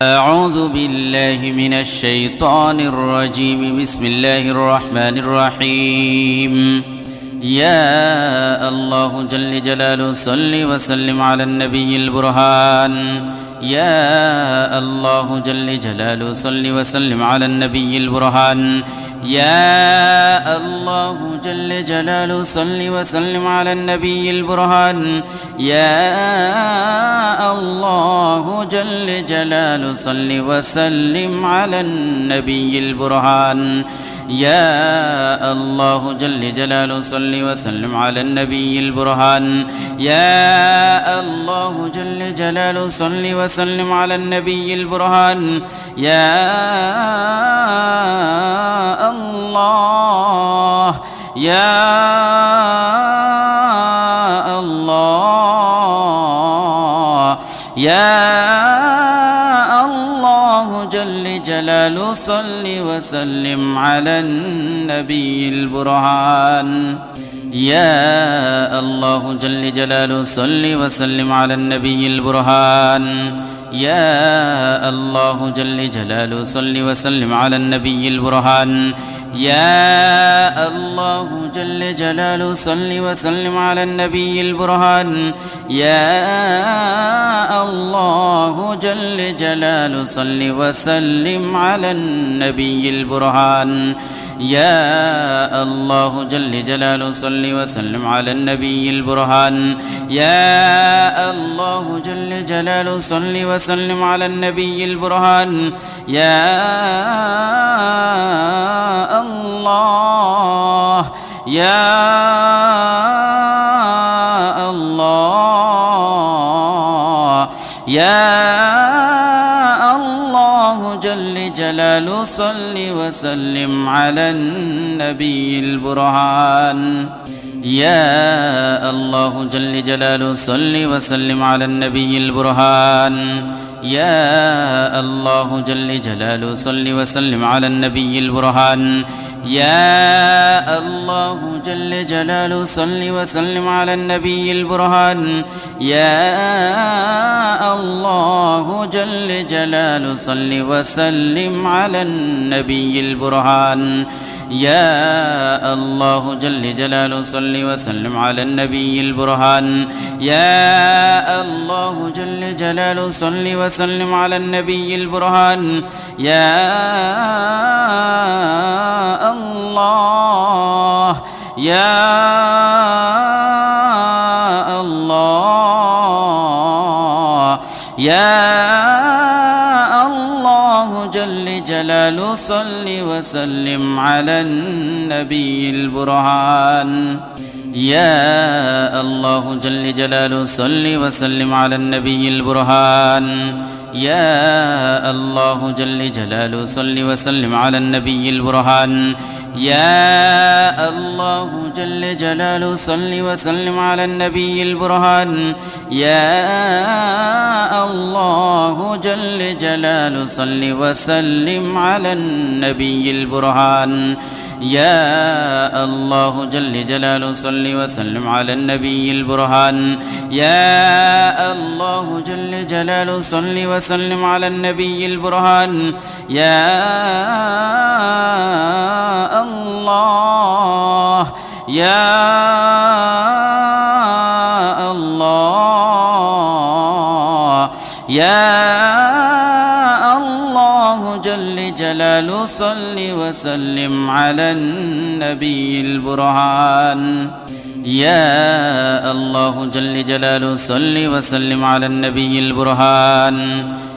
أعوذ بالله من الشيطان الرجيم. بسم الله الرحمن الرحيم. يا الله جل جلاله صل وسلم على النبي البرهان. يا الله جل جلاله صل وسلم على النبي البرهان. يا الله جل جلاله صل وسلم على النبي البرهان. يا الله جل جلاله صل وسلم على النبي البرهان. يا الله جل جلاله صل وسلم على النبي البرهان. يا الله جل جلاله صل وسلم على النبي البرهان. يا الله يا الله يا الله جل جلاله صل وسلم على النبي البرهان. يا الله جل جلاله صل وسلم على النبي البرهان. يا الله جل جلاله صل وسلم على النبي البرهان. يا الله جل جلاله صل وسلم على النبي البرهان. يا الله جل جلاله صل وسلم على النبي البرهان. يا الله جل جلاله صل وسلم على النبي البرهان. يا الله جل جلاله صل وسلم على النبي البرهان. يا الله يا الله يا الله جل جلاله صل وسلم على النبي البرهان. يا الله جل جلاله صل وسلم على النبي البرهان. يا الله جل جلاله صل وسلم على النبي البرهان. يا الله جل جلاله صل وسلم على النبي البرهان. يا الله جل جلاله صل وسلم على النبي البرهان. يا الله جل جلاله صل وسلم على النبي البرهان. يا الله جل جلاله صل وسلم على النبي البرهان. يا الله يا الله يا الله جل جلاله صل وسلم على النبي البرهان. يا الله جل جلاله صل وسلم على النبي البرهان. يا الله جل جلاله صل وسلم على النبي البرهان. يا الله جل جلاله صل وسلم على النبي البرهان. يا الله جل جلاله صل وسلم على النبي البرهان. يا الله جل جلاله صل وسلم على النبي البرهان. يا الله جل جلاله صل وسلم على النبي البرهان. يا الله يا الله يا الله جل جلاله صل وسلم على النبي البرهان. يا الله جل جلاله صل وسلم على النبي البرهان.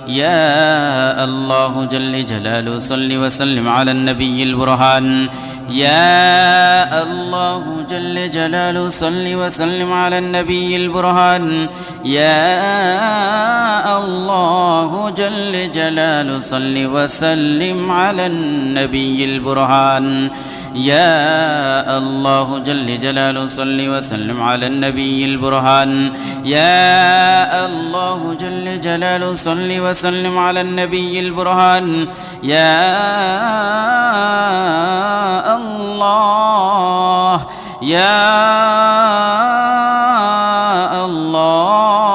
يا الله جل جلاله صل وسلم على النبي البرهان. يا الله جل جلاله صل وسلم على النبي البرهان. يا الله جل جلاله صل وسلم على النبي البرهان. يا الله جل جلاله صل وسلم على النبي البرهان. يا الله جل جلاله صل وسلم على النبي البرهان. يا الله يا الله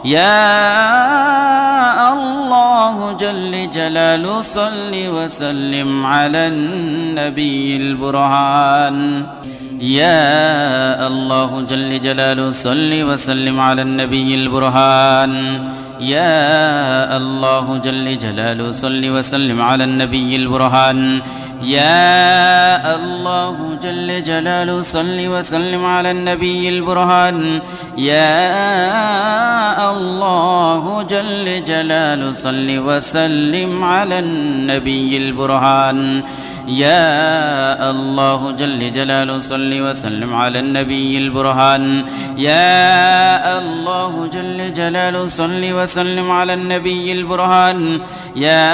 يا جل جلاله صل وسلم على النبي البرهان يا الله جل جلاله صل وسلم على النبي البرهان يا الله جل جلاله صل وسلم على النبي البرهان يا الله جل جلاله صل وسلم على النبي البرهان يا الله جل جلاله صل وسلم على النبي البرهان يا الله جل جلاله صل وسلم على النبي البرهان يا الله جل جلاله صل وسلم على النبي البرهان يا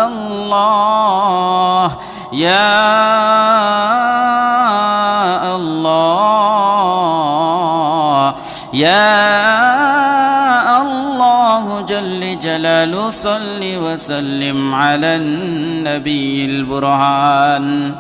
الله يا الله يا الله جل جلاله صل وسلم على النبي البرهان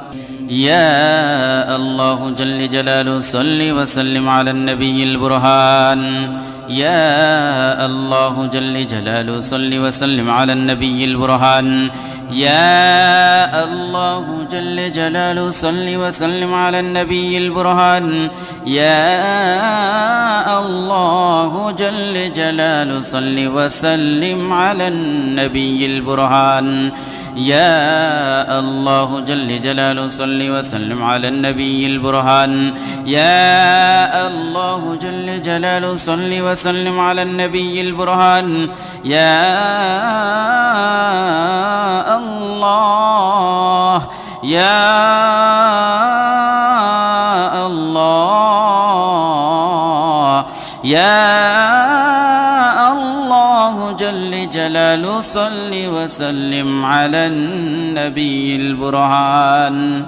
يا الله جل جلاله صل وسلم على النبي البرهان يا الله جل جلاله صل وسلم على النبي البرهان يا الله جل جلاله صل وسلم على النبي البرهان يا الله جل جلاله صل وسلم على النبي البرهان يا الله جل جلاله صل وسلم على النبي البرهان يا الله جل جلاله صل وسلم على النبي البرهان يا الله يا الله يا الله جل جلاله صل وسلم على النبي البرهان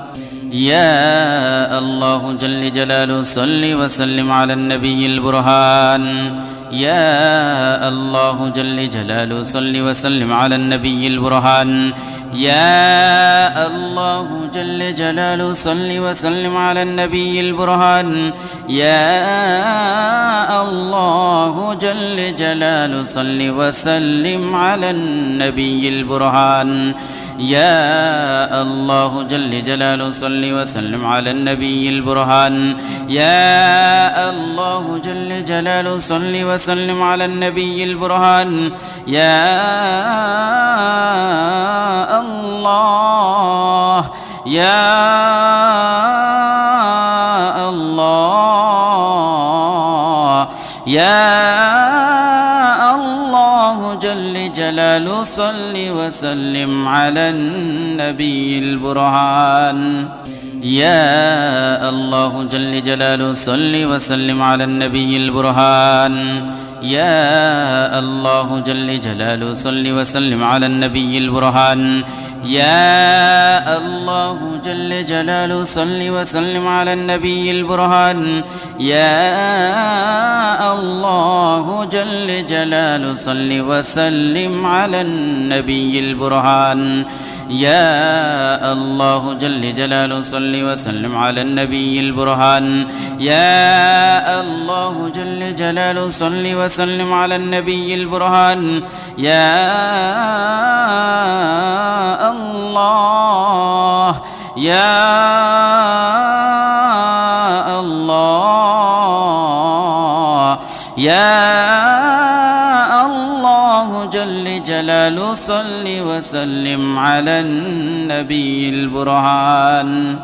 يا الله جل جلاله صل وسلم على النبي البرهان يا الله جل جلاله صل وسلم على النبي البرهان يا الله جل جلاله صل وسلم على النبي البرهان يا الله جل جلاله صل وسلم على النبي البرهان يا الله جل جلاله صل وسلم على النبي البرهان يا الله جل جلاله صل وسلم على النبي البرهان يا الله يا الله يا الله جل جلاله صل وسلم على النبي البرهان يا الله جل جلاله صل وسلم على النبي البرهان يا الله جل جلاله صل وسلم على النبي البرهان يا الله جل جلاله صل وسلم على النبي البرهان يا الله جل جلاله صل وسلم على النبي البرهان يا الله جل جلاله صل وسلم على النبي البرهان يا الله جل جلاله صل وسلم على النبي البرهان يا الله يا الله يا الله جل جلاله صل وسلم على النبي البرهان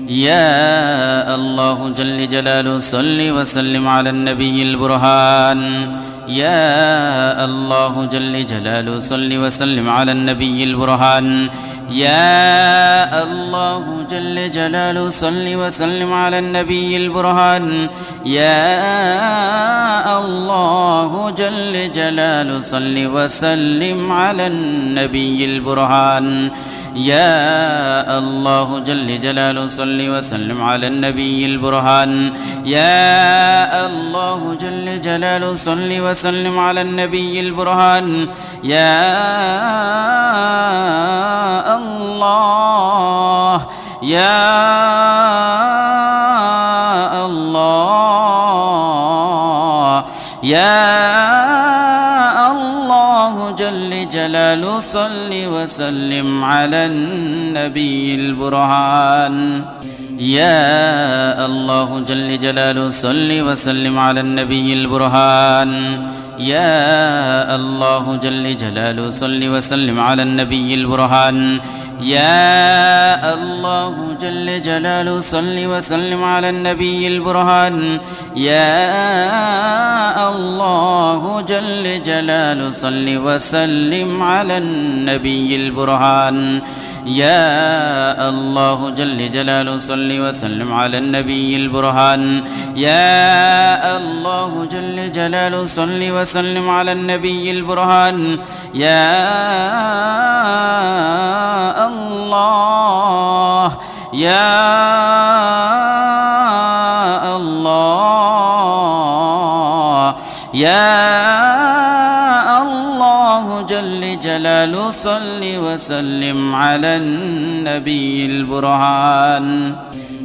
يا الله جل جلاله صل وسلم على النبي البرهان يا الله جل جلاله صل وسلم على النبي البرهان يا الله جل جلاله صل وسلم على النبي البرهان يا الله جل جلاله صل وسلم على النبي البرهان يا الله جل جلاله صل وسلم على النبي البرهان يا الله جل جلاله صل وسلم على النبي البرهان يا الله يا الله يا الله جل جلاله صل وسلم على النبي البرهان يا الله جل جلاله صل وسلم على النبي البرهان يا الله جل جلاله صل وسلم على النبي البرهان يا الله جل جلاله صل وسلم على النبي البرهان يا الله جل جلاله صل وسلم على النبي البرهان يا الله جل جلاله صل وسلم على النبي البرهان يا الله جل جلاله صل وسلم على النبي البرهان يا الله يا الله يا الله جل جلاله صل وسلم على النبي البرهان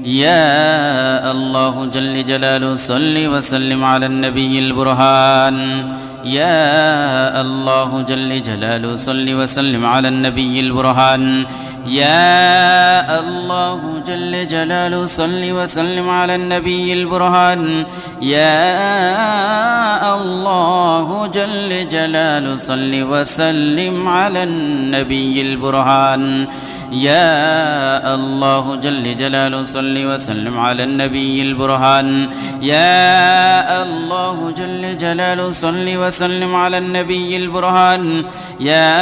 يا الله جل جلاله صل وسلم على النبي البرهان يا الله جل جلاله صل وسلم على النبي البرهان يا الله جل جلاله صل وسلم على النبي البرهان يا الله جل جلاله صل وسلم على النبي البرهان يا الله جل جلاله صل وسلم على النبي البرهان يا الله جل جلاله صل وسلم على النبي البرهان يا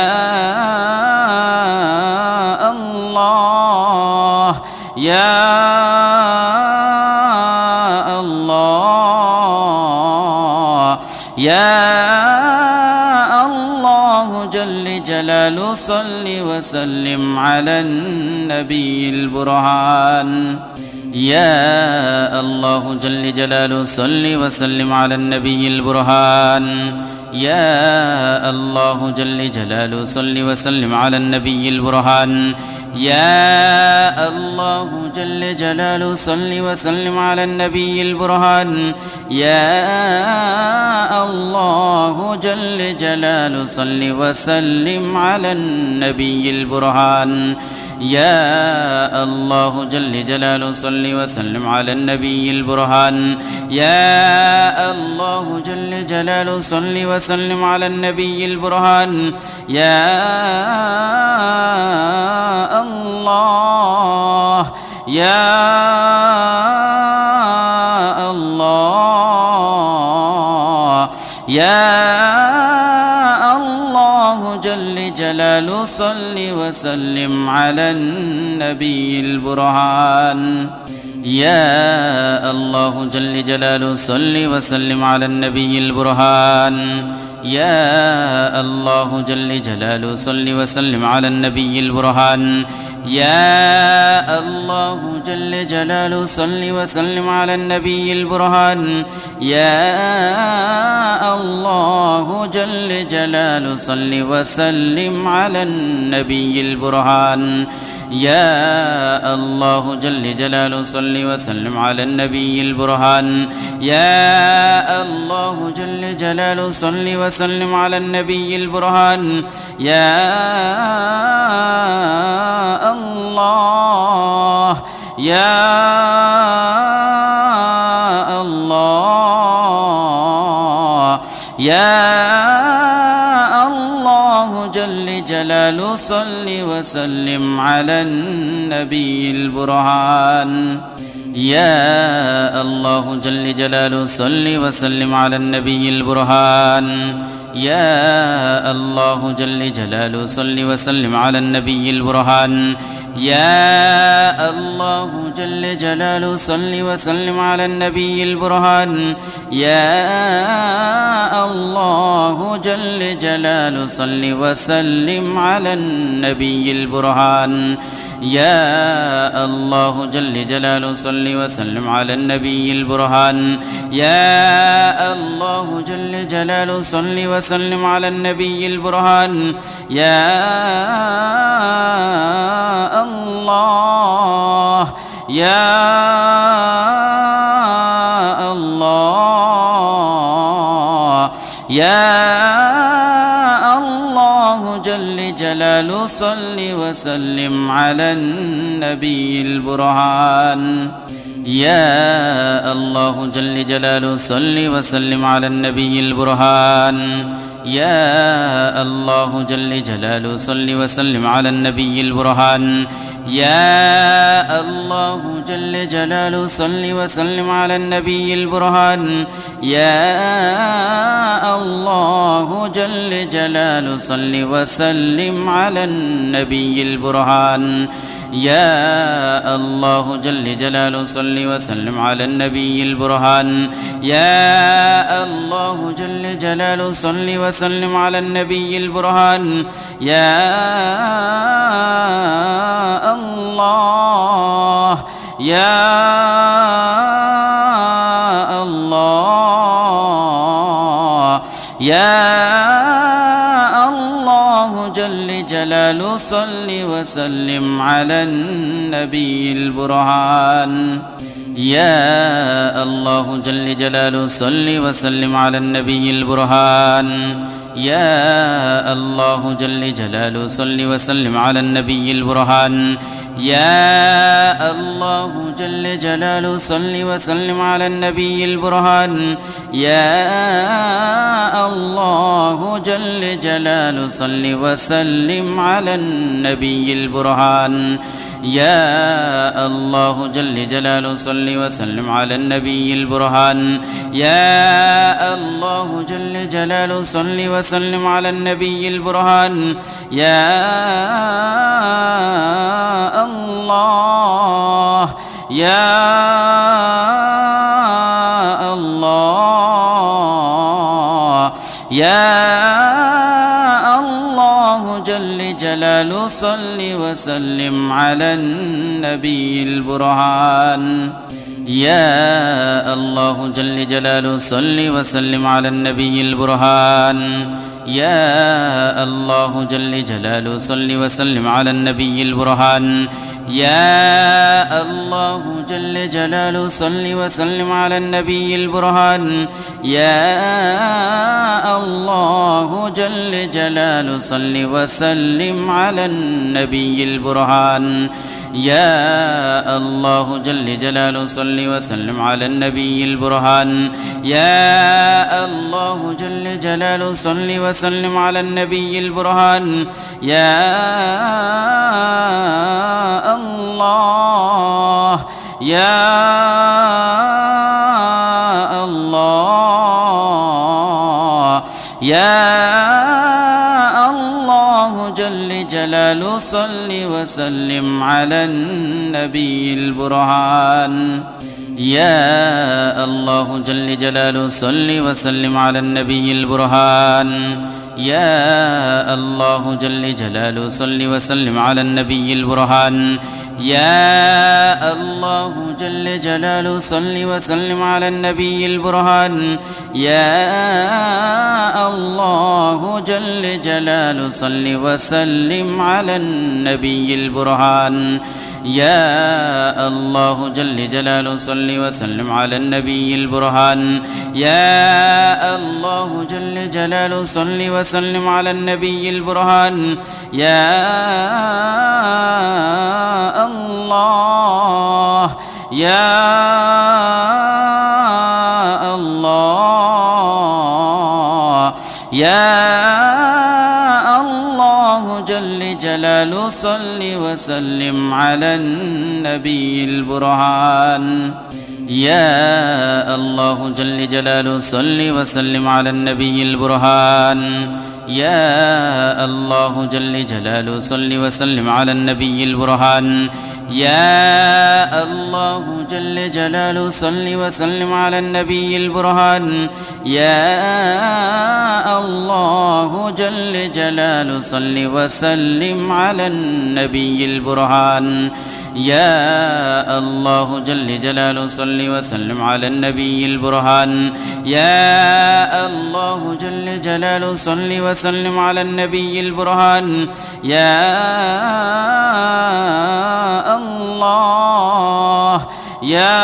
الله يا الله يا الله جل جلاله صل وسلم على النبي البرهان يا الله جل جلاله صل وسلم على النبي البرهان يا الله جل جلاله صل وسلم على النبي البرهان يا الله جل جلاله صل وسلم على النبي البرهان يا الله جل جلاله صل وسلم على النبي البرهان يا الله جل جلاله صل وسلم على النبي البرهان يا الله جل جلاله صل وسلم على النبي البرهان يا الله يا الله يا الله جل جلاله صل وسلم على النبي البرهان يا الله جل جلاله صل وسلم على النبي البرهان يا الله جل جلاله صل وسلم على النبي البرهان يا الله جل جلاله صل وسلم على النبي البرهان يا الله جل جلاله صل وسلم على النبي البرهان يا الله جل جلاله صل وسلم على النبي البرهان يا الله جل جلاله صل وسلم على النبي البرهان يا الله يا الله يا الله جل جلاله صل وسلم على النبي البرهان يا الله جل جلاله صل وسلم على النبي البرهان يا الله جل جلاله صل وسلم على النبي البرهان يا الله جل جلاله صل وسلم على النبي البرهان يا الله جل جلاله صل وسلم على النبي البرهان يا الله جل جلاله صل وسلم على النبي البرهان يا الله جل جلاله صل وسلم على النبي البرهان يا الله يا الله يا الله جل جلاله صل وسلم على النبي البرهان يا الله جل جلاله صل وسلم على النبي البرهان يا الله جل جلاله صل وسلم على النبي البرهان يا الله جل جلاله صل وسلم على النبي البرهان يا الله جل جلاله صل وسلم على النبي البرهان يا الله جل جلاله صل وسلم على النبي البرهان يا الله جل جلاله صل وسلم على النبي البرهان يا الله يا الله يا الله جل جلاله صل وسلم على النبي البرهان يا الله جل جلاله صل وسلم على النبي البرهان يا الله جل جلاله صل وسلم على النبي البرهان يا الله جل جلاله صل وسلم على النبي البرهان يا الله جل جلاله صل وسلم على النبي البرهان يا الله جل جلاله صل وسلم على النبي البرهان يا الله جل جلاله صل وسلم على النبي البرهان يا الله يا الله يا الله جل جلاله صل وسلم على النبي البرهان يا الله جل جلاله صل وسلم على النبي البرهان يا الله جل جلاله صل وسلم على النبي البرهان يا الله جل جلاله صل وسلم على النبي البرهان يا الله جل جلاله صل وسلم على النبي البرهان يا الله جل جلاله صل وسلم على النبي البرهان يا الله جل جلاله صل وسلم على النبي البرهان يا الله يا الله يا الله جل جلاله صل وسلم على النبي البرهان يا الله جل جلاله صل وسلم على النبي البرهان يا الله جل جلاله صل وسلم على النبي البرهان يا الله جل جلاله صل وسلم على النبي البرهان يا الله جل جلاله صل وسلم على النبي البرهان يا الله جل جلاله صل وسلم على النبي البرهان يا الله جل جلاله صل وسلم على النبي البرهان يا الله يا الله يا الله جل جلاله صل وسلم على النبي البرهان يا الله جل جلاله صل وسلم على النبي البرهان يا الله جل جلاله صل وسلم على النبي البرهان يا الله جل جلاله صل وسلم على النبي البرهان يا الله جل جلاله صل وسلم على النبي البرهان يا الله جل جلاله صل وسلم على النبي البرهان يا الله جل جلاله صل وسلم على النبي البرهان يا الله يا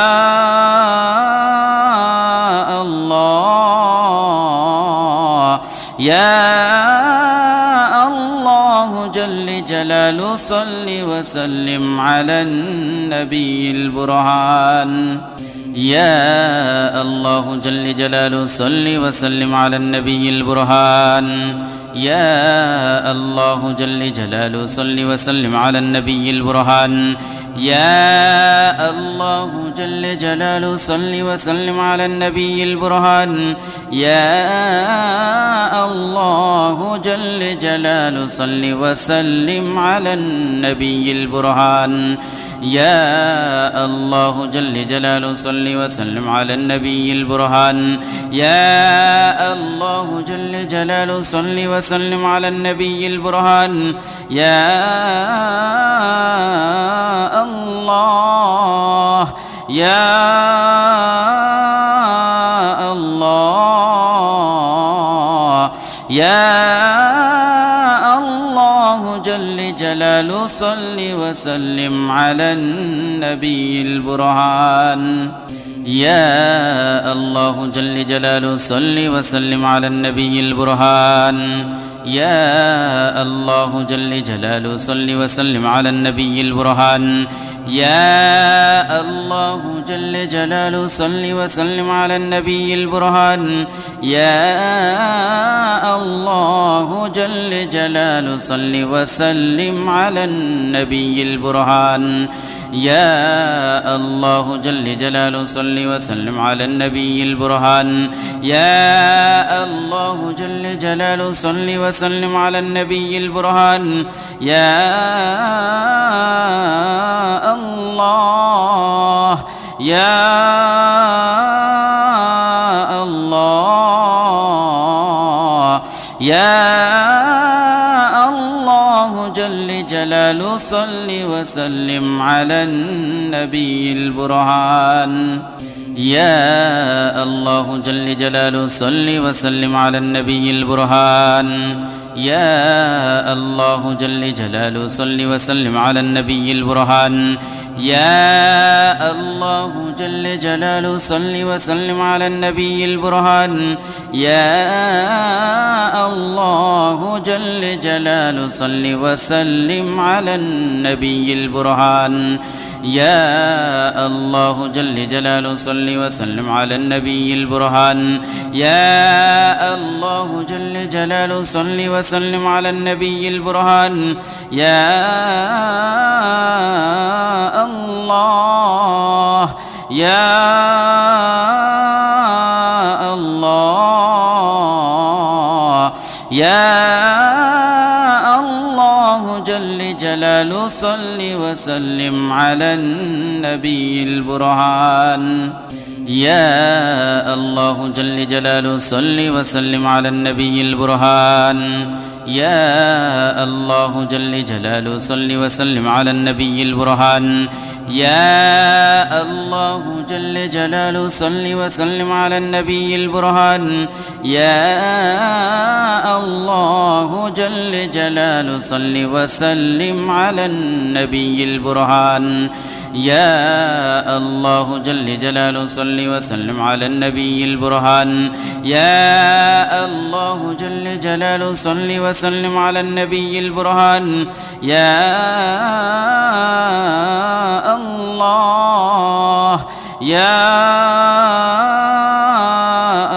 الله يا الله الله جل جلاله صل وسلم على النبي البرهان يا الله جل جلاله صل وسلم على النبي البرهان يا الله جل جلاله صل وسلم على النبي البرهان يا الله جل جلاله صل وسلم على النبي البرهان يا الله جل جلاله صل وسلم على النبي البرهان يا الله جل جلاله صل وسلم على النبي البرهان يا الله جل جلاله صل وسلم على النبي البرهان يا الله يا الله يا الله جل جلاله صل وسلم على النبي البرهان يا الله جل جلاله صل وسلم على النبي البرهان يا الله جل جلاله صل وسلم على النبي البرهان يا الله جل جلاله صل وسلم على النبي البرهان يا الله جل جلاله صل وسلم على النبي البرهان يا الله جل جلاله صل وسلم على النبي البرهان يا الله جل جلاله صل وسلم على النبي البرهان يا الله يا الله يا الله جل جلاله صل وسلم على النبي البرهان يا الله جل جلاله صل وسلم على النبي البرهان يا الله جل جلاله صل وسلم على النبي البرهان يا الله جل جلاله صل وسلم على النبي البرهان يا الله جل جلاله صل وسلم على النبي البرهان يا الله جل جلاله صل وسلم على النبي البرهان يا الله جل جلاله صل وسلم على النبي البرهان يا الله يا الله يا الله جل جلاله صل وسلم على النبي البرهان يا الله جل جلاله صل وسلم على النبي البرهان يا الله جل جلاله صل وسلم على النبي البرهان يا الله جل جلاله صل وسلم على النبي البرهان يا الله جل جلاله صل وسلم على النبي البرهان يا الله جل جلاله صل وسلم على النبي البرهان يا الله جل جلاله صل وسلم على النبي البرهان يا الله يا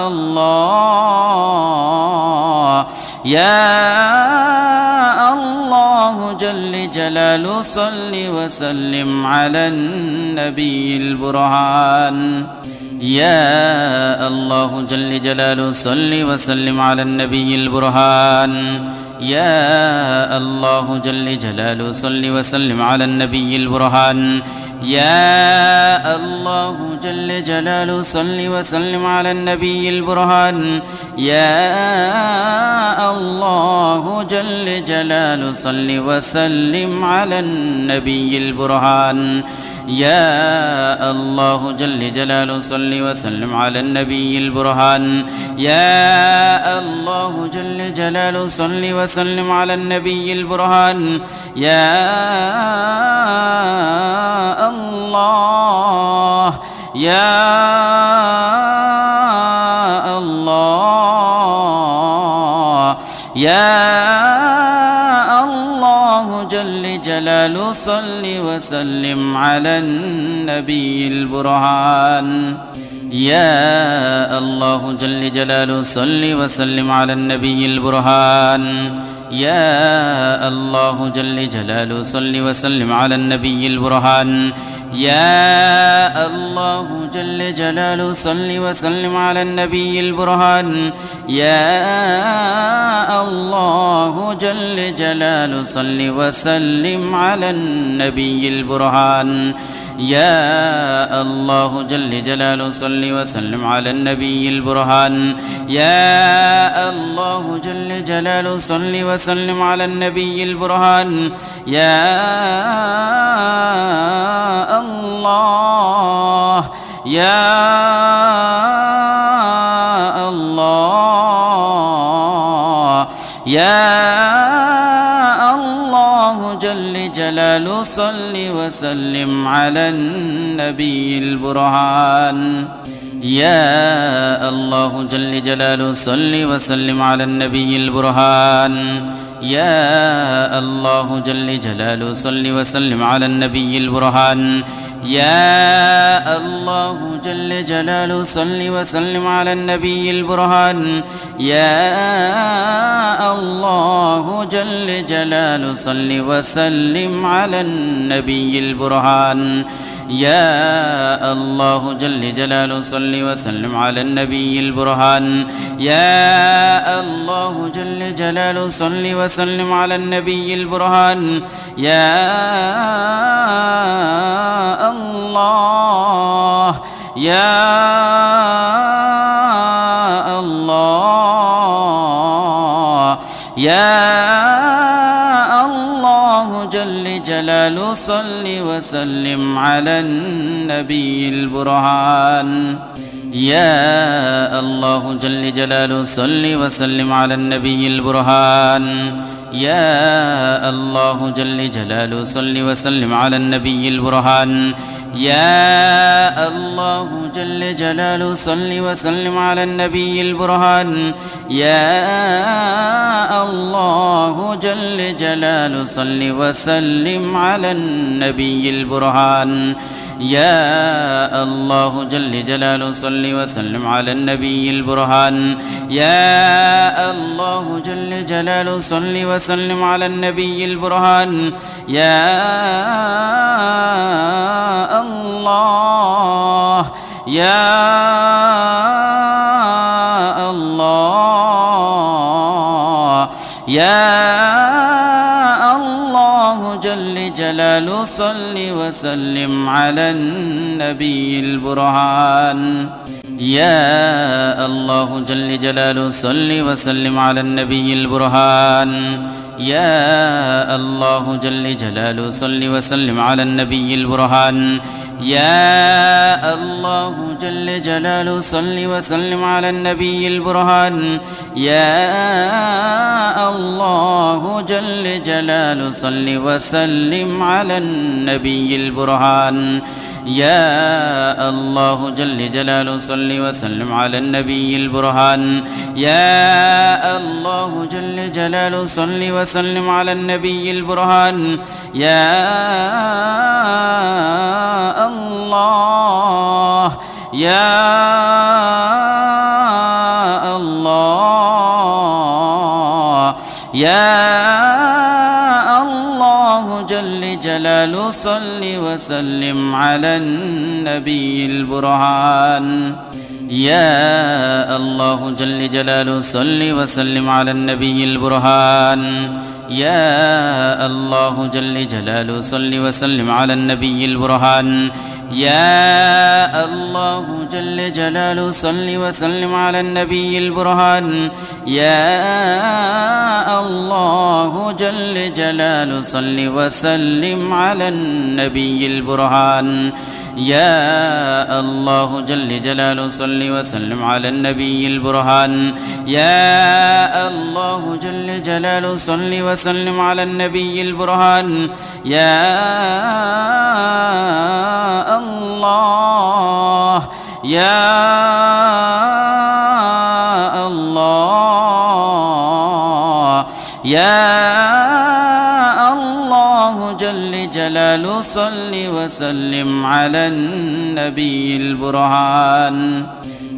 الله يا الله جل جلاله صل وسلم على النبي البرهان يا الله جل جلاله صل وسلم على النبي البرهان يا الله جل جلاله صل وسلم على النبي البرهان يا الله جل جلاله صل وسلم على النبي البرهان يا الله جل جلاله صل وسلم على النبي البرهان يا الله جل جلاله صل وسلم على النبي البرهان يا الله جل جلاله صل وسلم على النبي البرهان يا الله يا الله يا الله جل جلاله صل وسلم على النبي البرهان يا الله جل جلاله صل وسلم على النبي البرهان يا الله جل جلاله صل وسلم على النبي البرهان يا الله جل جلاله صل وسلم على النبي البرهان يا الله جل جلاله صل وسلم على النبي البرهان يا الله جل جلاله صل وسلم على النبي البرهان يا الله جل جلاله صل وسلم على النبي البرهان يا الله يا الله يا الله جل جلاله صل وسلم على النبي البرهان يا الله جل جلاله صل وسلم على النبي البرهان يا الله جل جلاله صل وسلم على النبي البرهان يا الله جل جلاله صل وسلم على النبي البرهان يا الله جل جلاله صل وسلم على النبي البرهان يا الله جل جلاله صل وسلم على النبي البرهان يا الله جل جلاله صل وسلم على النبي البرهان يا الله يا الله يا الله جل جلاله صل وسلم على النبي البرهان يا الله جل جلاله صل وسلم على النبي البرهان يا الله جل جلاله صل وسلم على النبي البرهان يا الله جل جلاله صل وسلم على النبي البرهان يا الله جل جلاله صل وسلم على النبي البرهان يا الله جل جلاله صل وسلم على النبي البرهان يا الله جل جلاله صل وسلم على النبي البرهان يا الله يا الله يا الله جل جلاله صل وسلم على النبي البرهان يا الله جل جلاله صل وسلم على النبي البرهان يا الله جل جلاله صل وسلم على النبي البرهان يا الله جل جلاله صل وسلم على النبي البرهان يا الله جل جلاله صل وسلم على النبي البرهان يا الله جل جلاله صل وسلم على النبي البرهان يا الله جل جلاله صل وسلم على النبي البرهان يا الله يا الله يا الله جل جلاله صل وسلم على النبي البرهان يا الله جل جلاله صل وسلم على النبي البرهان يا الله جل جلاله صل وسلم على النبي البرهان يا الله جل جلاله صل وسلم على النبي البرهان يا الله جل جلاله صل وسلم على النبي البرهان يا الله جل جلاله صل وسلم على النبي البرهان يا الله جل جلاله صل وسلم على النبي البرهان يا الله يا الله يا الله جلال صل وسلم على النبي البرهان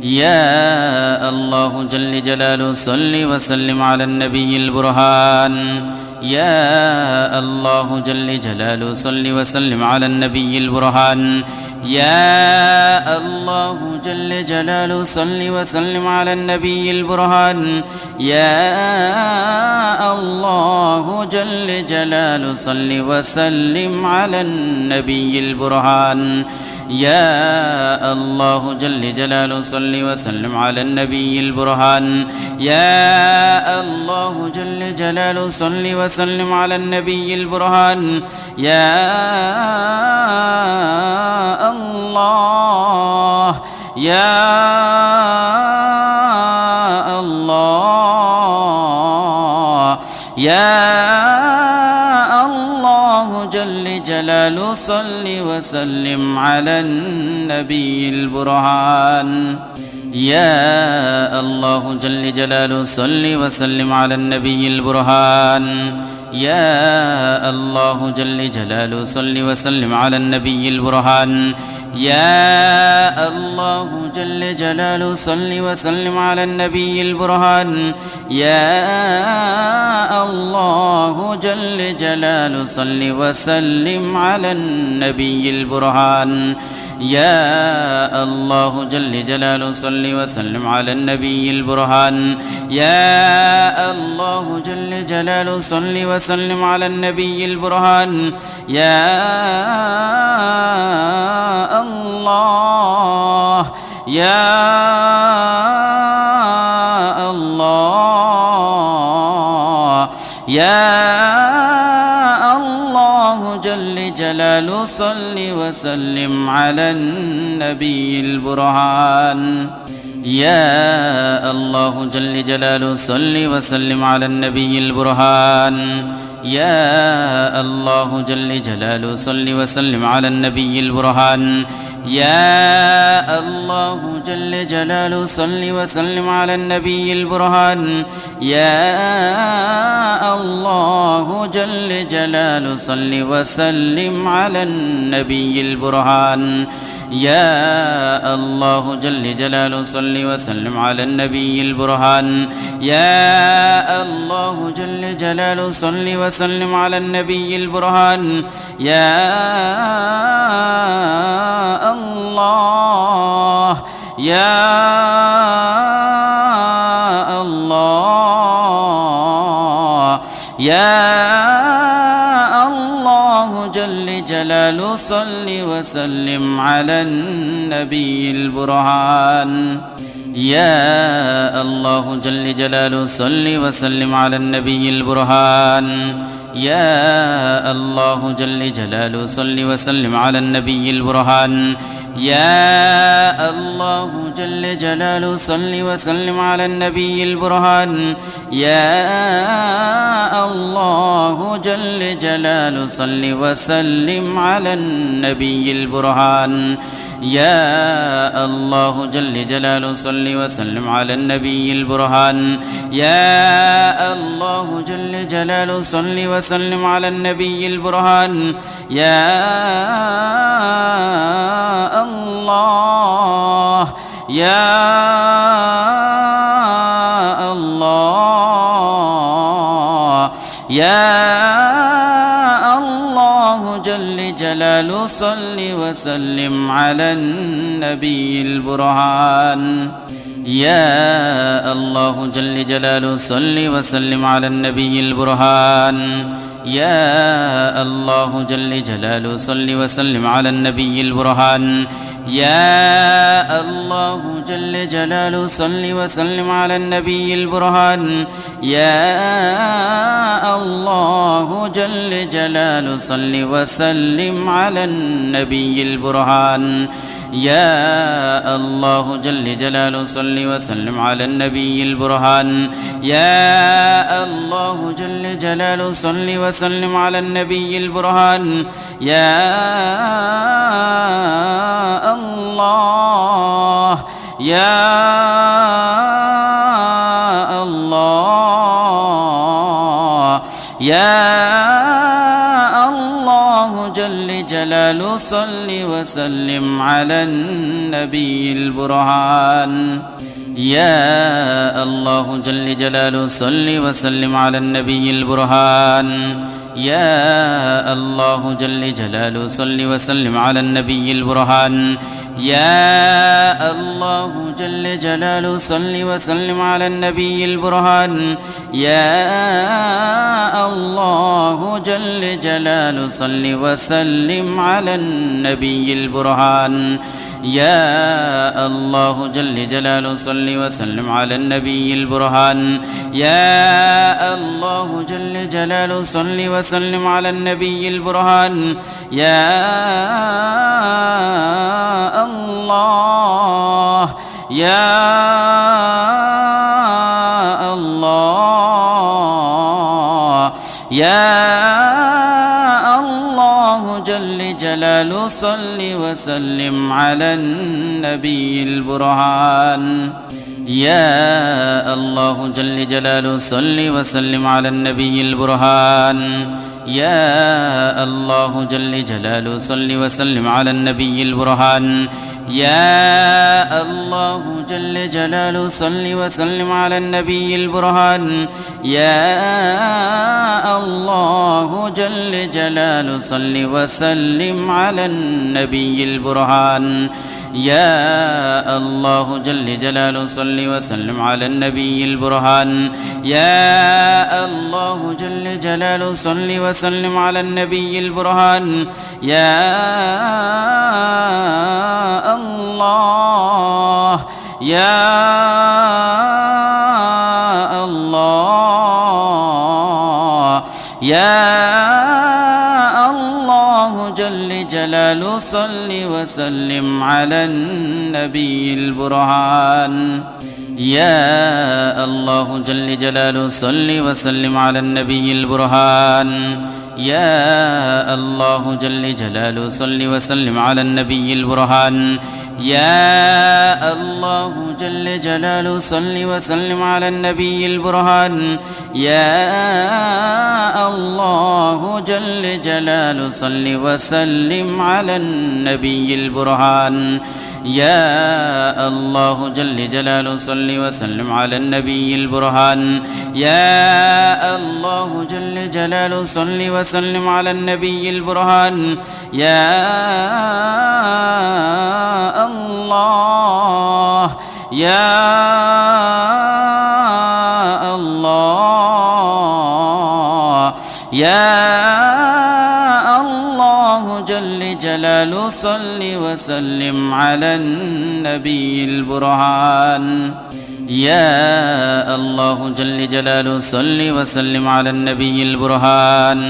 يا الله جل جلاله صل وسلم على النبي البرهان يا الله جل جلاله صل وسلم على النبي البرهان يا الله جل جلاله صل وسلم على النبي البرهان يا الله جل جلاله صل وسلم على النبي البرهان يا الله جل جلاله صل وسلم على النبي البرهان يا الله جل جلاله صل وسلم على النبي البرهان يا الله يا الله يا الله جل جلاله صل وسلم على النبي البرهان يا الله جل جلاله صل وسلم على النبي البرهان يا الله جل جلاله صل وسلم على النبي البرهان يا الله جل جلاله صل وسلم على النبي البرهان يا الله جل جلاله صل وسلم على النبي البرهان يا الله جل جلاله صل وسلم على النبي البرهان يا الله جل جلاله صل وسلم على النبي البرهان يا الله يا الله يا الله جل جلاله صل وسلم على النبي البرهان يا الله جل جلاله صل وسلم على النبي البرهان يا الله جل جلاله صل وسلم على النبي البرهان يا الله جل جلاله صل وسلم على النبي البرهان يا الله جل جلاله صل وسلم على النبي البرهان يا الله جل جلاله صل وسلم على النبي البرهان يا الله جل جلاله صل وسلم على النبي البرهان يا الله يا الله يا الله جل جلاله صل وسلم على النبي البرهان يا الله جل جلاله صل وسلم على النبي البرهان يا الله جل جلاله صل وسلم على النبي البرهان يا الله جل جلاله صل وسلم على النبي البرهان يا الله جل جلاله صل وسلم على النبي البرهان يا الله جل جلاله صل وسلم على النبي البرهان يا الله جل جلاله صل وسلم على النبي البرهان يا الله يا الله يا الله جل جلاله صل وسلم على النبي البرهان يا الله جل جلاله صل وسلم على النبي البرهان يا الله جل جلاله صل وسلم على النبي البرهان يا الله جل جلاله صل وسلم على النبي البرهان يا الله جل جلاله صل وسلم على النبي البرهان يا الله جل جلاله صل وسلم على النبي البرهان يا الله جل جلاله صل وسلم على النبي البرهان يا الله يا الله يا الله جل جلاله صل وسلم على النبي البرهان يا الله جل جلاله صل وسلم على النبي البرهان يا الله جل جلاله صل وسلم على النبي البرهان يا الله جل جلاله صل وسلم على النبي البرهان يا الله جل جلاله صل وسلم على النبي البرهان يا الله جل جلاله صل وسلم على النبي البرهان يا الله جل جلاله صل وسلم على النبي البرهان يا الله يا الله يا الله جل جلاله صل وسلم على النبي البرهان يا الله جل جلاله صل وسلم على النبي البرهان يا الله جل جلاله صل وسلم على النبي البرهان يا الله جل جلاله صل وسلم على النبي البرهان يا الله جل جلاله صل وسلم على النبي البرهان يا الله جل جلاله صل وسلم على النبي البرهان يا الله جل جلاله صل وسلم على النبي البرهان يا الله يا الله يا الله جل جلاله صل وسلم على النبي البرهان يا الله جل جلاله صل وسلم على النبي البرهان يا الله جل جلاله صل وسلم على النبي البرهان يا الله جل جلاله صل وسلم على النبي البرهان يا الله جل جلاله صل وسلم على النبي البرهان يا الله جل جلاله صل وسلم على النبي البرهان يا الله جل جلاله صل وسلم على النبي البرهان يا الله يا الله يا الله جل جلاله صل وسلم على النبي البرهان يا الله جل جلاله صل وسلم على النبي البرهان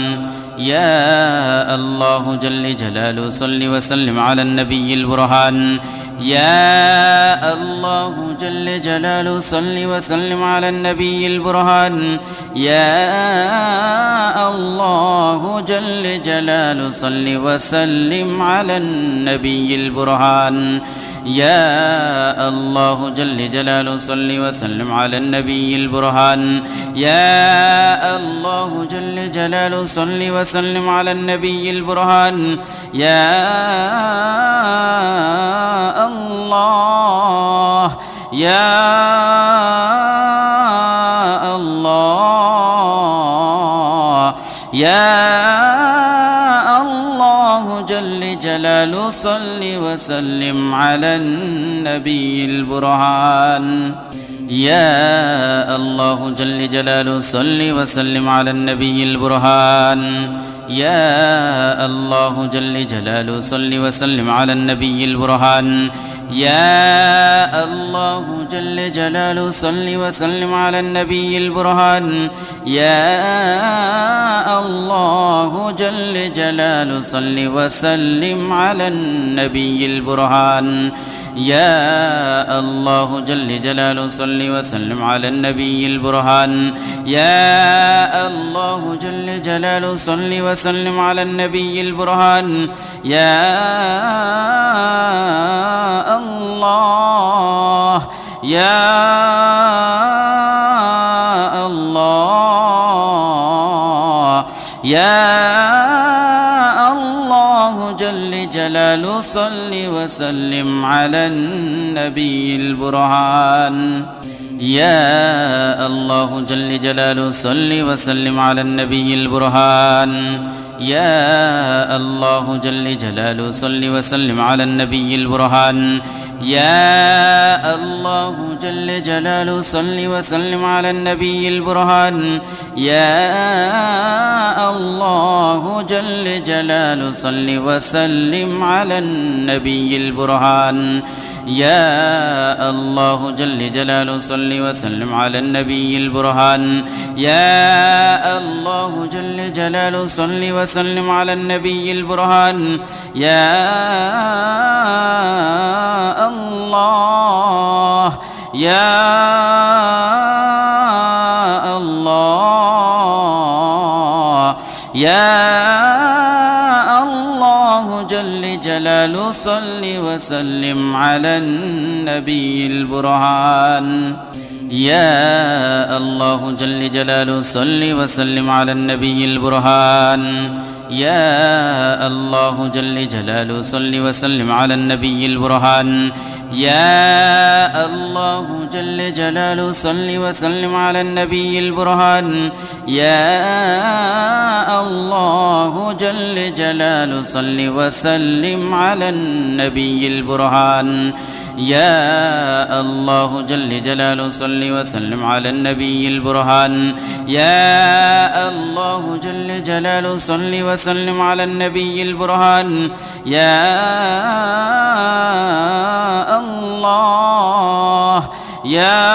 يا الله جل جلاله صل وسلم على النبي البرهان يا الله جل جلاله صل وسلم على النبي البرهان يا الله جل جلاله صل وسلم على النبي البرهان يا الله جل جلاله صل وسلم على النبي البرهان يا الله جل جلاله صل وسلم على النبي البرهان يا الله يا الله يا الله جل جلاله صل وسلم على النبي البرهان يا الله جل جلاله صل وسلم على النبي البرهان يا الله جل جلاله صل وسلم على النبي البرهان يا الله جل جلاله صل وسلم على النبي البرهان يا الله جل جلاله صل وسلم على النبي البرهان يا الله جل جلاله صل وسلم على النبي البرهان يا الله جل جلاله صل وسلم على النبي البرهان يا الله يا الله يا الله جلاله صل وسلم على النبي البرهان يا الله جل جلاله صل وسلم على النبي البرهان يا الله جل جلاله صل وسلم على النبي البرهان يا الله جل جلاله صل وسلم على النبي البرهان يا الله جل جلاله صل وسلم على النبي البرهان يا الله جل جلاله صل وسلم على النبي البرهان يا الله جل جلاله صل وسلم على النبي البرهان يا الله يا الله يا الله جل جلاله صل وسلم على النبي البرهان يا الله جل جلاله صل وسلم على النبي البرهان يا الله جل جلاله صل وسلم على النبي البرهان يا الله جل جلاله صل وسلم على النبي البرهان يا الله جل جلاله صل وسلم على النبي البرهان يا الله جل جلاله صل وسلم على النبي البرهان يا الله جل جلاله صل وسلم على النبي البرهان يا الله يا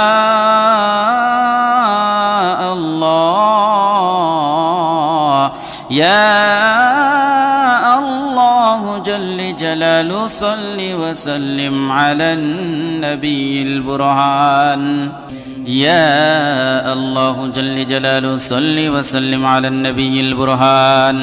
الله يا الله جل جلاله صل وسلم على النبي البرهان يا الله جل جلاله صل وسلم على النبي البرهان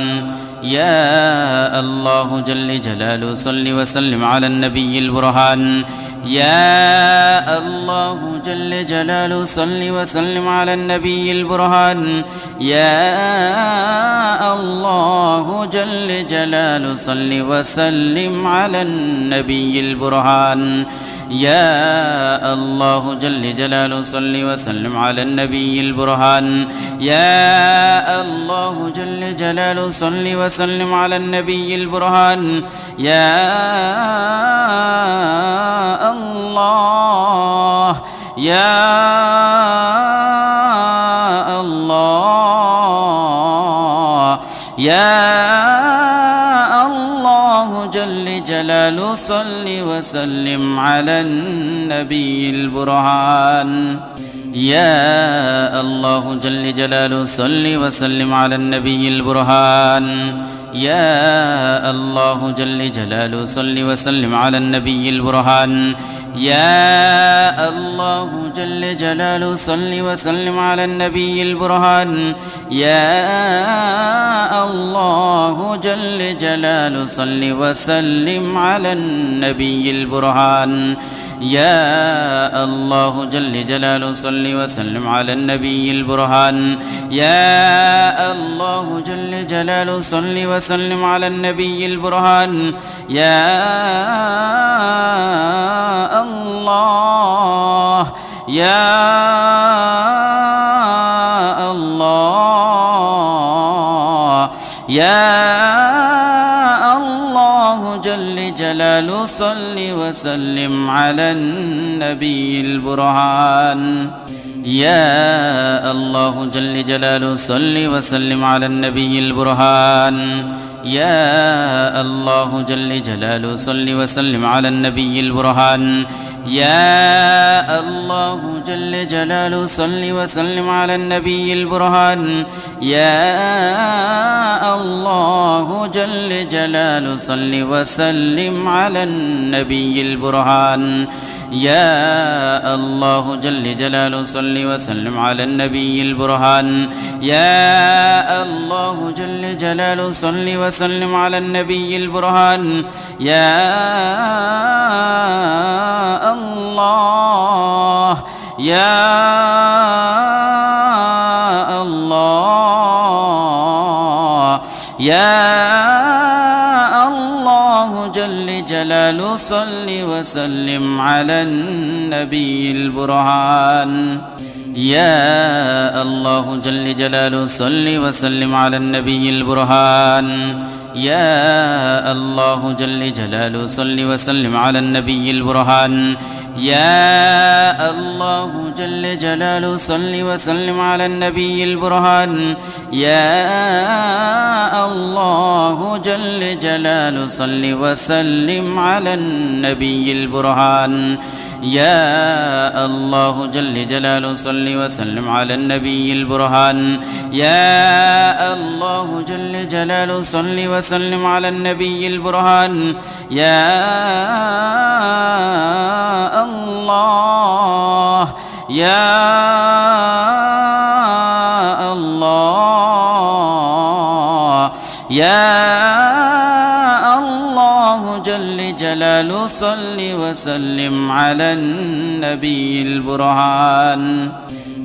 يا الله جل جلاله صل وسلم على النبي البرهان يا الله جل جلاله صل وسلم على النبي البرهان يا الله جل جلاله صل وسلم على النبي البرهان يا الله جل جلاله صل وسلم على النبي البرهان يا الله جل جلاله صل وسلم على النبي البرهان يا الله يا الله يا الله جل جلاله صل وسلم على النبي البرهان يا الله جل جلاله صل وسلم على النبي البرهان يا الله جل جلاله صل وسلم على النبي البرهان يا الله جل جلاله صل وسلم على النبي البرهان يا الله جل جلاله صل وسلم على النبي البرهان يا الله جل جلاله صل وسلم على النبي البرهان يا الله جل جلاله صل وسلم على النبي البرهان يا الله يا الله يا الله جل جلاله صل وسلم على النبي البرهان يا الله جل جلاله صل وسلم على النبي البرهان يا الله جل جلاله صل وسلم على النبي البرهان يا الله جل جلاله صل وسلم على النبي البرهان يا الله جل جلاله صل وسلم على النبي البرهان يا الله جل جلاله صل وسلم على النبي البرهان يا الله جل جلاله صل وسلم على النبي البرهان يا الله يا الله يا الله جلاله صل وسلم على النبي البرهان يا الله جل جلاله صل وسلم على النبي البرهان يا الله جل جلاله صل وسلم على النبي البرهان يا الله جل جلاله صل وسلم على النبي البرهان يا الله جل جلاله صل وسلم على النبي البرهان يا الله جل جلاله صل وسلم على النبي البرهان يا الله جل جلاله صل وسلم على النبي البرهان يا الله يا الله يا الله جل جلاله صل وسلم على النبي البرهان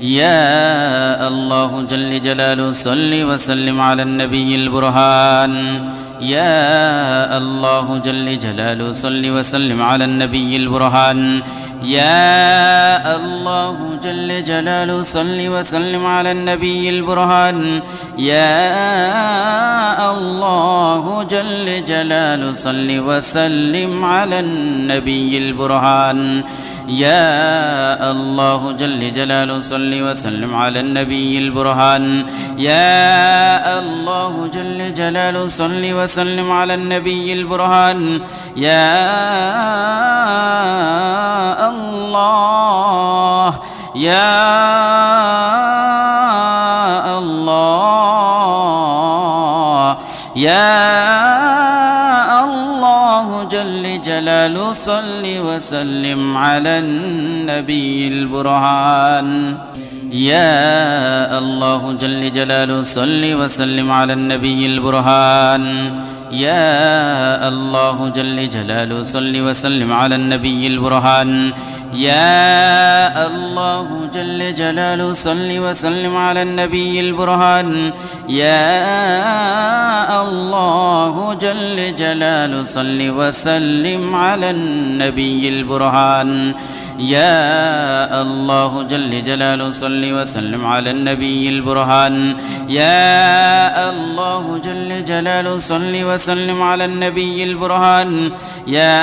يا الله جل جلاله صل وسلم على النبي البرهان يا الله جل جلاله صل وسلم على النبي البرهان يا الله جل جلاله صل وسلم على النبي البرهان يا الله جل جلاله صل وسلم على النبي البرهان يا الله جل جلاله صل وسلم على النبي البرهان يا الله جل جلاله صل وسلم على النبي البرهان يا الله يا الله يا الله جل جلاله صل وسلم على النبي البرهان يا الله جل جلاله صل وسلم على النبي البرهان يا الله جل جلاله صل وسلم على النبي البرهان يا الله جل جلاله صل وسلم على النبي البرهان يا الله جل جلاله صل وسلم على النبي البرهان يا الله جل جلاله صل وسلم على النبي البرهان يا الله جل جلاله صل وسلم على النبي البرهان يا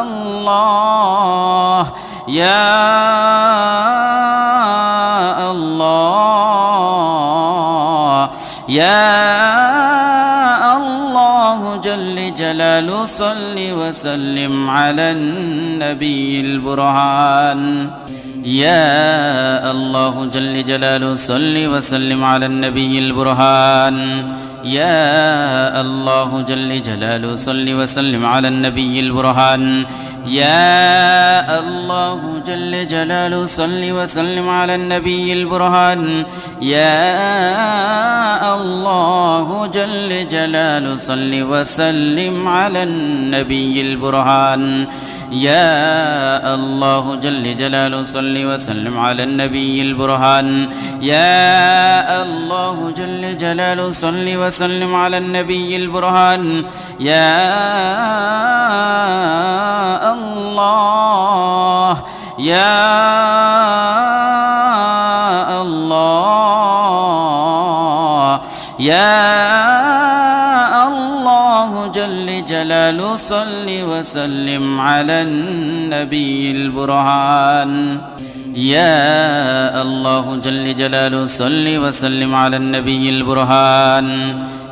الله يا الله يا الله جل جلاله صل وسلم على النبي البرهان يا الله جل جلاله صل وسلم على النبي البرهان يا الله جل جلاله صل وسلم على النبي البرهان يا الله جل جلاله صل وسلم على النبي البرهان يا الله جل جلاله صل وسلم على النبي البرهان يا الله جل جلاله صل وسلم على النبي البرهان يا الله جل جلاله صل وسلم على النبي البرهان يا الله يا الله يا الله جل جلاله صل وسلم على النبي البرهان يا الله جل جلاله صل وسلم على النبي البرهان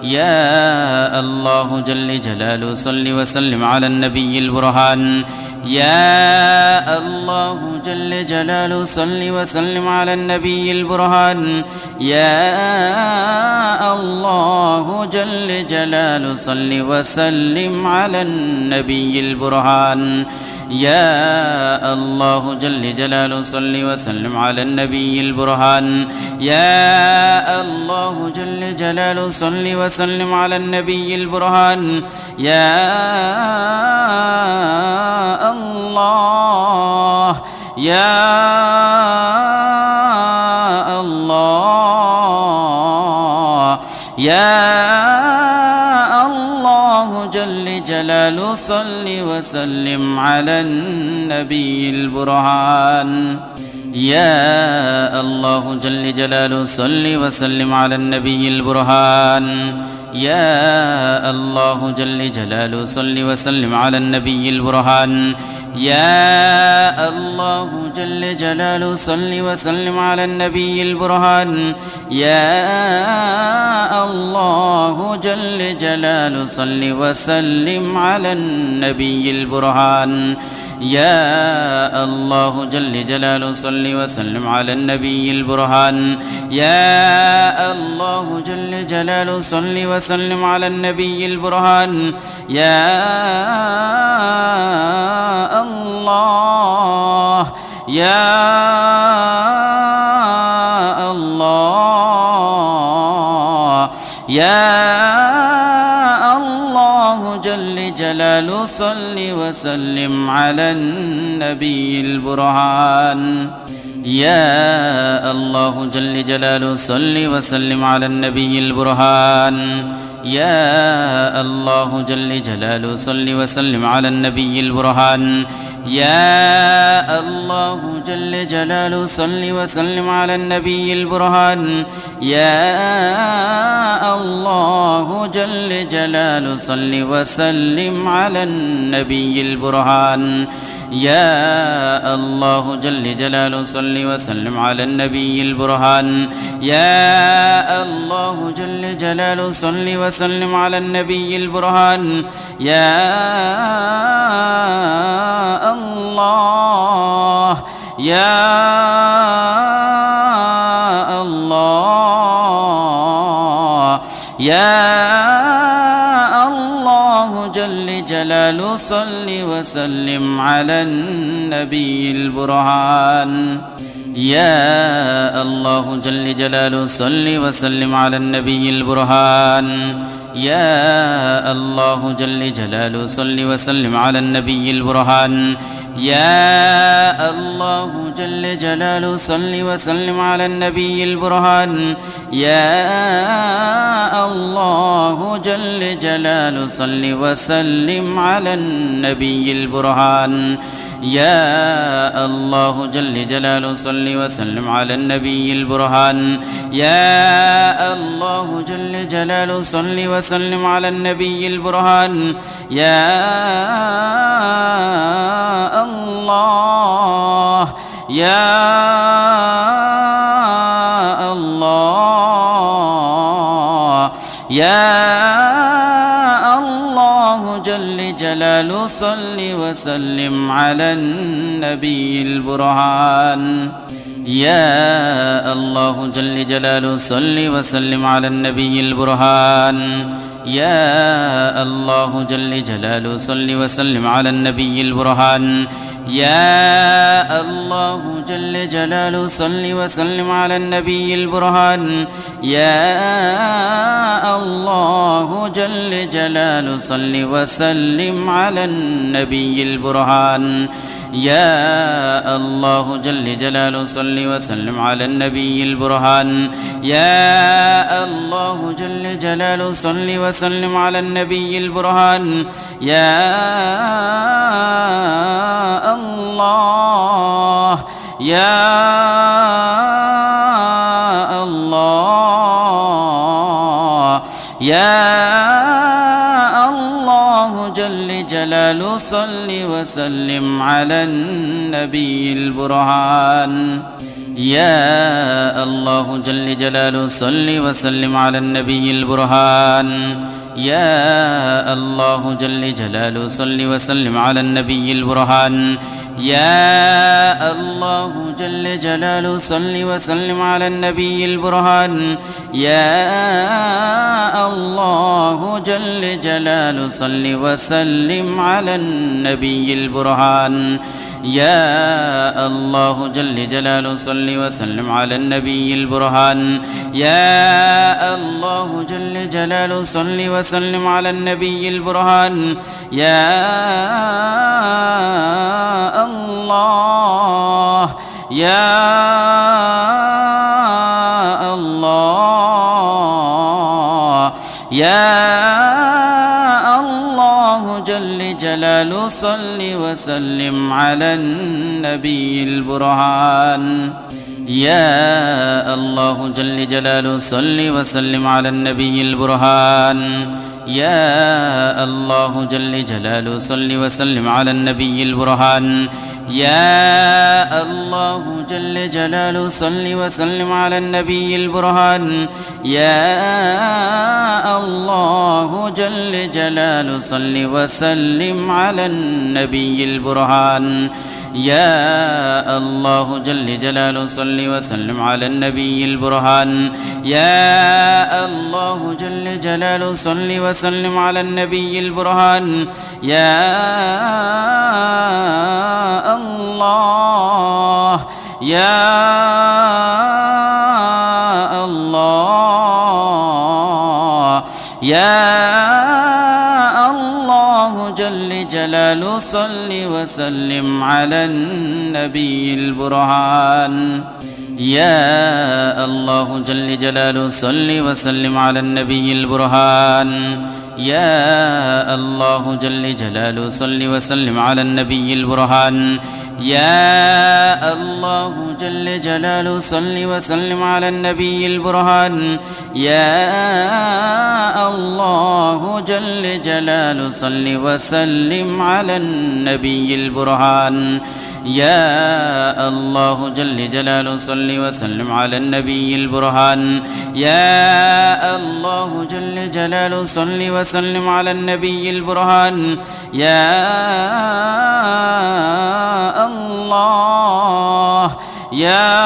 يا الله جل جلاله صل وسلم على النبي البرهان يا الله جل جلاله صل وسلم على النبي البرهان يا الله جل جلاله صل وسلم على النبي البرهان يا الله جل جلاله صل وسلم على النبي البرهان يا الله جل جلاله صل وسلم على النبي البرهان يا الله يا الله يا الله جل جلال صل وسلم على النبي البرهان يا الله جل جلاله صل وسلم على النبي البرهان يا الله جل جلاله صل وسلم على النبي البرهان يا الله جل جلاله صل وسلم على النبي البرهان يا الله جل جلاله صل وسلم على النبي البرهان يا الله جل جلاله صل وسلم على النبي البرهان يا الله جل جلاله صل وسلم على النبي البرهان يا الله يا الله يا الله جل جلاله صل وسلم على النبي البرهان يا الله جل جلاله صل وسلم على النبي البرهان يا الله جل جلاله صل وسلم على النبي البرهان يا الله جل جلاله صل وسلم على النبي البرهان يا الله جل جلاله صل وسلم على النبي البرهان يا الله جل جلاله صل وسلم على النبي البرهان يا الله جل جلاله صل وسلم على النبي البرهان يا الله يا الله يا الله جل جلاله صل وسلم على النبي البرهان يا الله جل جلاله صل وسلم على النبي البرهان يا الله جل جلاله صل وسلم على النبي البرهان يا الله جل جلاله صل وسلم على النبي البرهان يا الله جل جلاله صل وسلم على النبي البرهان يا الله جل جلاله صل وسلم على النبي البرهان يا الله جل جلاله صل وسلم على النبي البرهان يا الله يا الله يا الله جل جلاله صل وسلم على النبي البرهان يا الله جل جلاله صل وسلم على النبي البرهان يا الله جل جلاله صل وسلم على النبي البرهان يا الله جل جلاله صل وسلم على النبي البرهان يا الله جل جلاله صل وسلم على النبي البرهان يا الله جل جلاله صل وسلم على النبي البرهان يا الله جل جلاله صل وسلم على النبي البرهان يا الله يا الله يا الله جل جلاله صل وسلم على النبي البرهان يا الله جل جلاله صل وسلم على النبي البرهان يا الله جل جلاله صل وسلم على النبي البرهان يا الله جل جلاله صل وسلم على النبي البرهان يا الله جل جلاله صل وسلم على النبي البرهان يا الله جل جلاله صل وسلم على النبي البرهان يا الله جل جلاله صل وسلم على النبي البرهان يا الله يا الله يا الله جلاله صل وسلم على النبي البرهان يا الله جل جلاله صل وسلم على النبي البرهان يا الله جل جلاله صل وسلم على النبي البرهان يا الله جل جلاله صل وسلم على النبي البرهان يا الله جل جلاله صل وسلم على النبي البرهان يا الله جل جلاله صل وسلم على النبي البرهان يا الله جل جلاله صل وسلم على النبي البرهان يا الله يا الله يا الله جل جلاله صل وسلم على النبي البرهان يا الله جل جلاله صل وسلم على النبي البرهان يا الله جل جلاله صل وسلم على النبي البرهان يا الله جل جلاله صل وسلم على النبي البرهان يا الله جل جلاله صل وسلم على النبي البرهان يا الله جل جلاله صل وسلم على النبي البرهان يا الله جل جلاله صل وسلم على النبي البرهان يا الله يا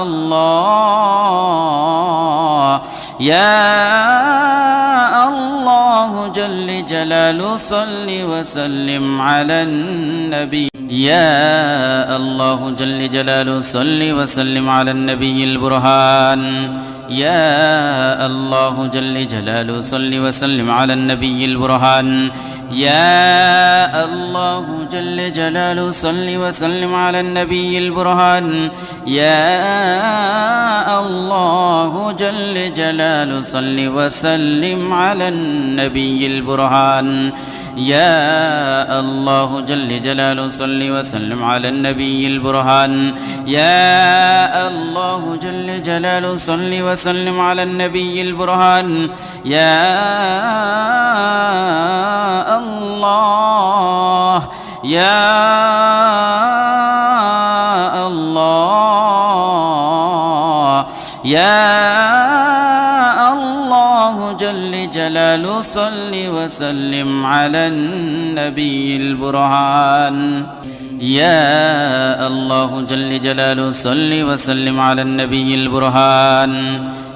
الله يا الله جل جلاله صل وسلم على النبي يا الله جل جلاله صل وسلم على النبي البرهان يا الله جل جلاله صل وسلم على النبي البرهان يا الله جل جلاله صل وسلم على النبي البرهان يا الله جل جلاله صل وسلم على النبي البرهان يا الله جل جلاله صل وسلم على النبي البرهان يا الله جل جلاله صل وسلم على النبي البرهان يا الله يا الله يا الله جل جلاله صل وسلم على النبي البرهان يا الله جل جلاله صل وسلم على النبي البرهان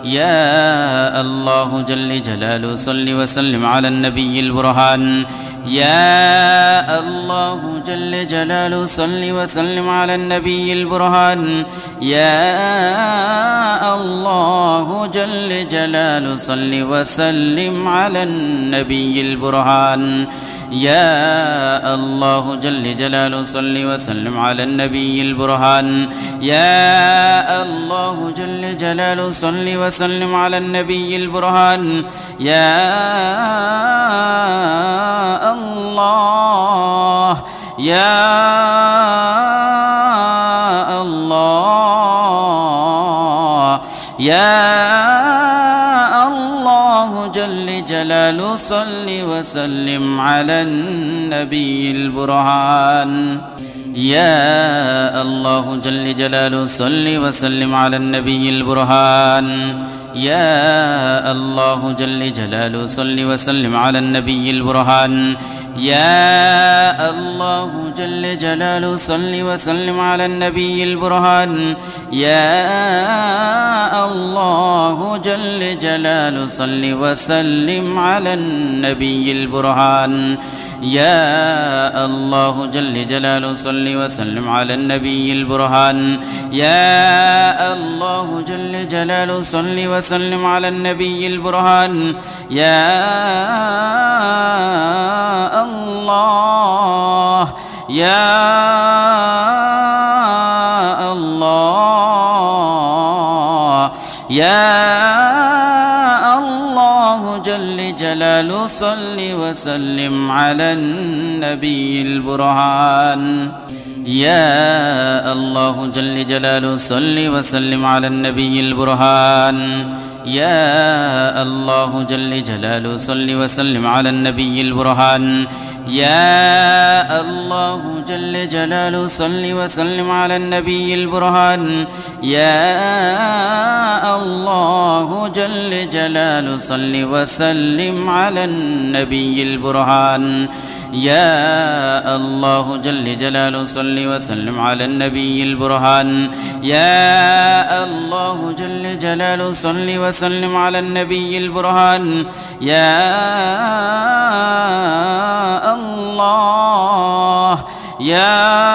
يا الله جل جلاله صل وسلم على النبي البرهان يا الله جل جلاله صل وسلم على النبي البرهان يا الله جل جلاله صل وسلم على النبي البرهان يا الله جل جلاله صل وسلم على النبي البرهان يا الله جل جلاله صل وسلم على النبي البرهان يا الله يا الله يا الله جل جلاله صل وسلم على النبي البرهان يا الله جل جلاله صل وسلم على النبي البرهان يا الله جل جلاله صل وسلم على النبي البرهان يا الله جل جلاله صل وسلم على النبي البرهان يا الله جل جلاله صل وسلم على النبي البرهان يا الله جل جلاله صل وسلم على النبي البرهان يا الله جل جلاله صل وسلم على النبي البرهان يا الله يا الله يا الله جل جلال صل وسلم على النبي البرهان يا الله جل جلاله صل وسلم على النبي البرهان يا الله جل جلاله صل وسلم على النبي البرهان يا الله جل جلاله صل وسلم على النبي البرهان يا الله جل جلاله صل وسلم على النبي البرهان يا الله جل جلاله صل وسلم على النبي البرهان يا الله جل جلاله صل وسلم على النبي البرهان يا الله يا